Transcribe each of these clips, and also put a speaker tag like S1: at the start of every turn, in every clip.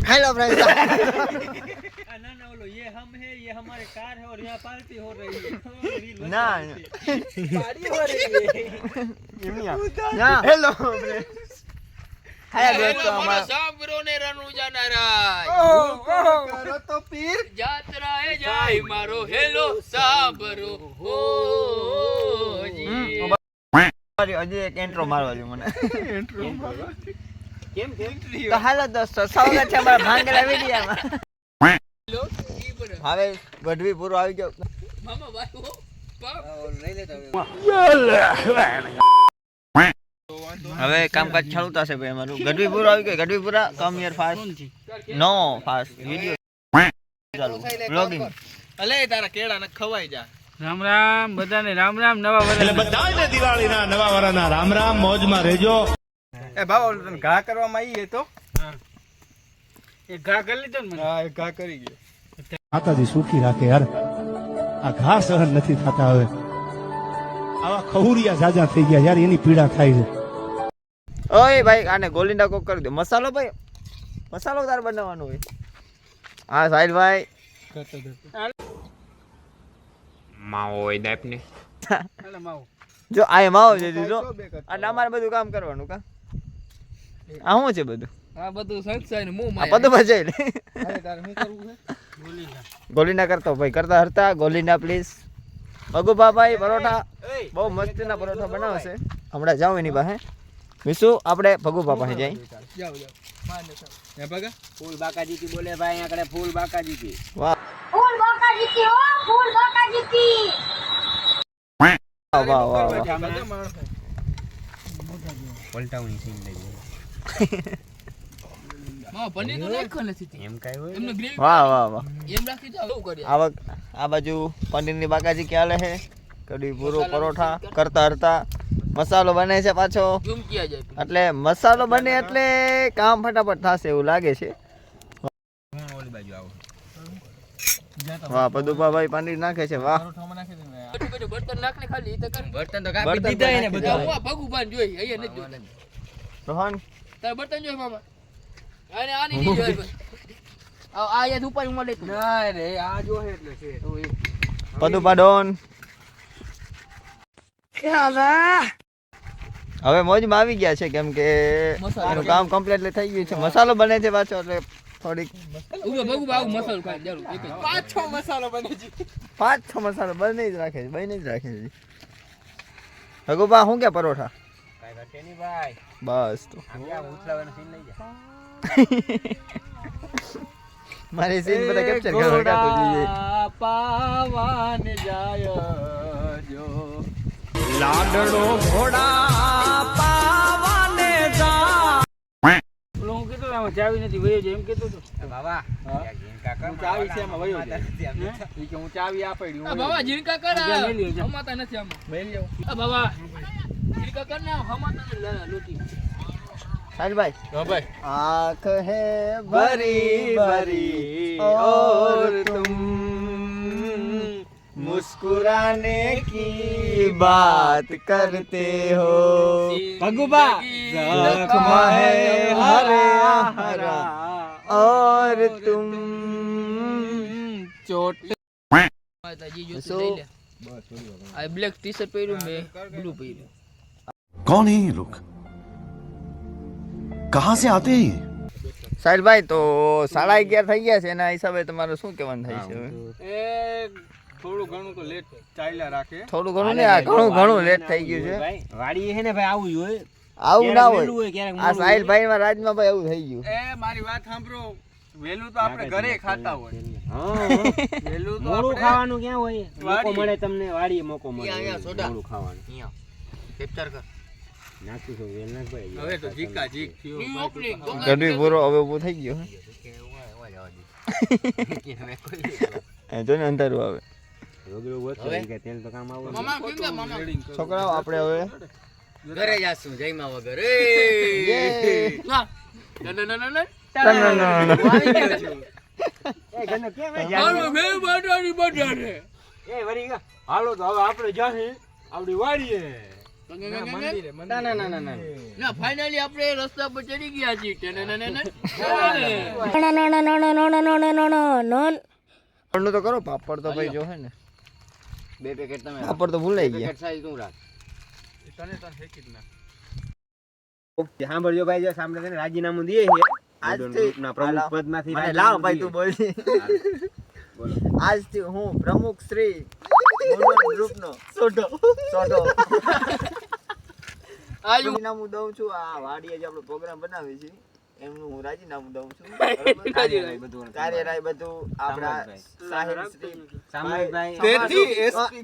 S1: Hello friends
S2: ना ना बोलो ये हम है ये हमारे कार है और यहाँ पार्टी हो रही है
S1: ना
S2: पार्टी हो रही है
S1: ना हेलो फ्रेंड्स हाय दोस्तों हमारा
S3: સાંભળો ને રણુજા નારાજ
S1: કરો તો પીર
S3: જાત્રાએ જાય મારો હેલો સાંભળો ઓ જી
S1: હજી એક ઇન્ટ્રો મારવા દે મને
S3: કેમ
S1: તો હાલો દોસ્તો સ્વાગત છે અમારા ભાંગેલા વિડિયામાં
S3: લો ઈ બને
S1: હવે ગઢવી પૂરો આવી ગયો
S3: મામા ભાઈ હો લઈ લેતા
S1: હવે કામકાજ ચાલુ થશે ભાઈ અમારું ગઢવી પૂરો આવી ગયો ગઢવી પૂરા કમ હિયર ફાસ્ટ નો ફાસ્ટ વિડિયો ચાલુ બ્લોગિંગ
S3: અલે તારા કેળા ને ખવાઈ જા
S2: રામ રામ બધાને રામ રામ નવા વર્ષ
S4: એટલે બધાને દિવાળીના નવા વરાના રામ રામ મોજમાં રહેજો
S5: એ બાબા તને ઘા કરવામાં આવી તો
S2: એક ઘા કરી લીધો ને મને
S5: હા એ ઘા કરી ગયો
S4: માતાજી સુખી રાખે યાર આ ઘા સહન નથી થતા હવે આવા ખહુરિયા જાજા થઈ ગયા યાર એની પીડા થાય છે
S1: ઓય ભાઈ આને ગોલિંડા કોક કરી દો મસાલો ભાઈ મસાલો તાર બનાવવાનો હોય હા સાહિલ ભાઈ
S3: માવો હોય દાપ ને
S2: હાલે માવો
S1: જો આ માવો છે દીધો અને અમારે બધું કામ કરવાનું કા આ શું છે બધું
S3: આ બધું સંસાર ને મું
S1: આ બધું બજાઈ લે
S5: અરે તારે શું કરવું છે
S1: ગોલિંડા કરતો ભાઈ કરતા હરતા ગોલિંડા પ્લીઝ ભગુભા ભાઈ પરોઠા બહુ મસ્તીના પરોઠા બનાવશે હમણાં જાવ એની પાસે વિશુ આપણે ભગુભા પાસે જઈ
S3: જાવ જાવ માને સાહેબ
S5: હે ભગા
S3: ફૂલ બાકાજી કી બોલે ભાઈ આગળ ફૂલ બાકાજી કી
S1: વાહ
S6: फूल बाका जीती हो फूल बाका जीती
S1: વાહ વાહ વાહ
S3: પલટાવણી સીન લઈ માં પનીર તો નાખો નથી એમ કાઈ હોય એમને ગ્રીલ
S1: વાહ વાહ વાહ
S3: એમ રાખી જાવ શું કરી
S1: આ બાજુ પનીરની બાકાજી ક્યાં લે છે કઢી પૂરો પરોઠા કરતા હરતા મસાલો બને છે પાછો
S3: ઝૂમ કિયા જાય
S1: એટલે મસાલો બને એટલે કામ ફટાફટ થશે એવું લાગે છે
S3: ઓલી બાજુ આવો
S1: વાહ પદુભા ભાઈ પનીર નાખે છે વાહ
S3: બધું બધું બર્તન નાખને ખાલી ઈ તો કર બર્તન તો
S1: કાપી દીધા એને બધા.
S3: ભગુબાન જોઈ અહીંયા નથી જોતા
S1: રોહન
S3: તાર બર્તન જોઈ મામા અને આની નહીં જોઈ આ યાદ ઉપર મળે તું
S5: ના રે આ જો હે એટલે છે
S1: પદુભા ડોન હવે મોજમાં આવી ગયા છે કેમ કે
S3: મસાલો.
S1: એનું કામ કમ્પ્લીટલી થઈ ગયું છે મસાલો બને છે પાછો એટલે થોડીક
S3: ઉભો ભગુબા આવું મસાલો ખાઈ જરૂર એક જ
S5: પાછો મસાલો બને છે
S1: 5-6 મસાલો બને જ રાખે છે બને જ રાખે છે ભગુભા શું કે પરોઠા
S3: કાઈ ઘટે નહીં ભાઈ
S1: બસ તો
S3: આમ ઉછલાવાનો સીન લઈ જા
S1: મારી સીન બધા કેપ્ચર કરવા કાતો જોઈએ
S2: પાવાન જાય જો
S1: લાડડો ઘોડા પાવાને જા
S2: ઓલો હું કીધું આમાં ચાવી નથી વયો જાય એમ કીધું તો
S3: બાબા
S5: હું ચાવી છે એમાં વયો જાય ઈ કે હું ચાવી આપડી
S3: આ બાબા જીણકા કર
S2: જા લઈ લ્યો, જા.
S3: હમાતા નથી આમાં
S5: મેલ જાવ
S3: આ બાબા જીણકા કર ને હમાતા લોટી
S1: સાહેલભાઈ
S5: હા ભાઈ
S1: आँख है भरी भरी और तुम मुस्कुराने की बात करते हो
S2: ભગુભા
S1: जख्म है हरा हरा और तुम
S2: ચોટ
S3: માતાજી જો તું લઈ લે આ બ્લેક ટી-શર્ટ પહેર્યું મે બ્લુ પહેર્યું
S7: कौन है ये लोग कहाँ से आते हैं ये
S1: સાહેલભાઈ તો 11:30 થઈ ગયા છે એના હિસાબે તમારું શું કહેવાનું થાય છે હવે?
S5: એ થોડું ઘણું તો લેટ ચાલ્યા રાખે
S1: થોડું ઘણું ને આ ઘણું લેટ થઈ ગયું છે
S3: વાડી હે ને ભાઈ આવું જોઈએ
S1: આવું ના હોય
S3: ક્યારેક
S1: આ સાહિલભાઈ માં રાજમાં ભાઈ આવું થઈ ગયું
S5: એ મારી વાત સાંભળો વેલું તો આપણે ઘરે ખાતા હોય વેલું તો આપણે
S3: ખાવાનું ક્યાં હોય
S5: મોકો મળે
S3: તમને વાડીએ મોકો
S1: અહીંયા સોડા
S3: ખાવાનું
S1: કેપ્ચર કર
S3: નાખી છો વેલ નાખ ભાઈ
S5: હવે તો જીકા જીક થયો
S1: ગઢવી પૂરો હવે ઊભો થઈ ગયો જો ને અંધારું આવે
S3: રોગરો વચ્ચે કે તેલ તો કામ આવું
S5: મામા કેમ કે મામા
S1: છોકરાઓ આપણે હવે
S3: ઘરે જાશું જયમાં વગર
S5: ના ના ના ના
S3: હાલો બે બાટાની બટાને
S2: એ વરી ગયા હાલો તો હવે આપણે જાહી આપડી વાડીએ
S3: ના ફાઇનલી આપણે રસ્તા પર ચડી ગયા છીએ
S1: પાપડનું તો કરો, પાપડ તો ભાઈ જો હે ને
S3: 2 પેકેટ તમે
S1: પાપડ તો ભૂલાઈ ગયા.
S3: સાઈઝ તું રાખ.
S8: સાંભળજો ભાઈ, જો સાંભળે છે ને રાજીનામું દે છે
S1: આજથી
S8: ના પ્રમુખ પદમાંથી
S1: મને લાવ ભાઈ તું બોલ. આજથી હું પ્રમુખ શ્રી મોનોન ગ્રુપનો સોઢો રાજીનામું દઉં છું. આ વાડીએ જે આપણો પ્રોગ્રામ બનાવી છે એમનું હું રાજીનામું દઉં છું. કાર્યરાય બધું આપણા સાહિલ શ્રી
S8: સામયિકભાઈ
S5: તેથી એસપી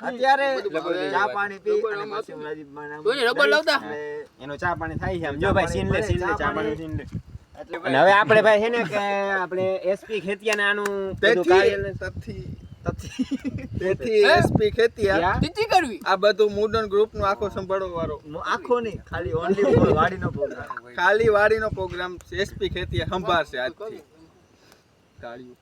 S1: અત્યારે ચા પાણી પી અને પછી હું રાજીનામું
S3: કોઈને રબર લાવતા?
S8: એનો ચા પાણી થાય છે આમ જો ભાઈ સીન લે ચા પાણી સીન લે. અને હવે આપણે ભાઈ છે ને કે આપણે એસપી ખેતિયાને આનું બધું કાર્યાલય
S5: તેથી એસપી ખેતિયા
S3: તીતી કરવી.
S5: આ બધું મોડર્ન ગ્રુપ નો આખો સંભાળો વાળો
S1: આખો નહીં, ખાલી ઓનલી વાડીનો પ્રોગ્રામ.
S5: ખાલી વાડીનો પ્રોગ્રામ એસપી ખેતિયા સંભાળશે આજથી. તાળીઓ.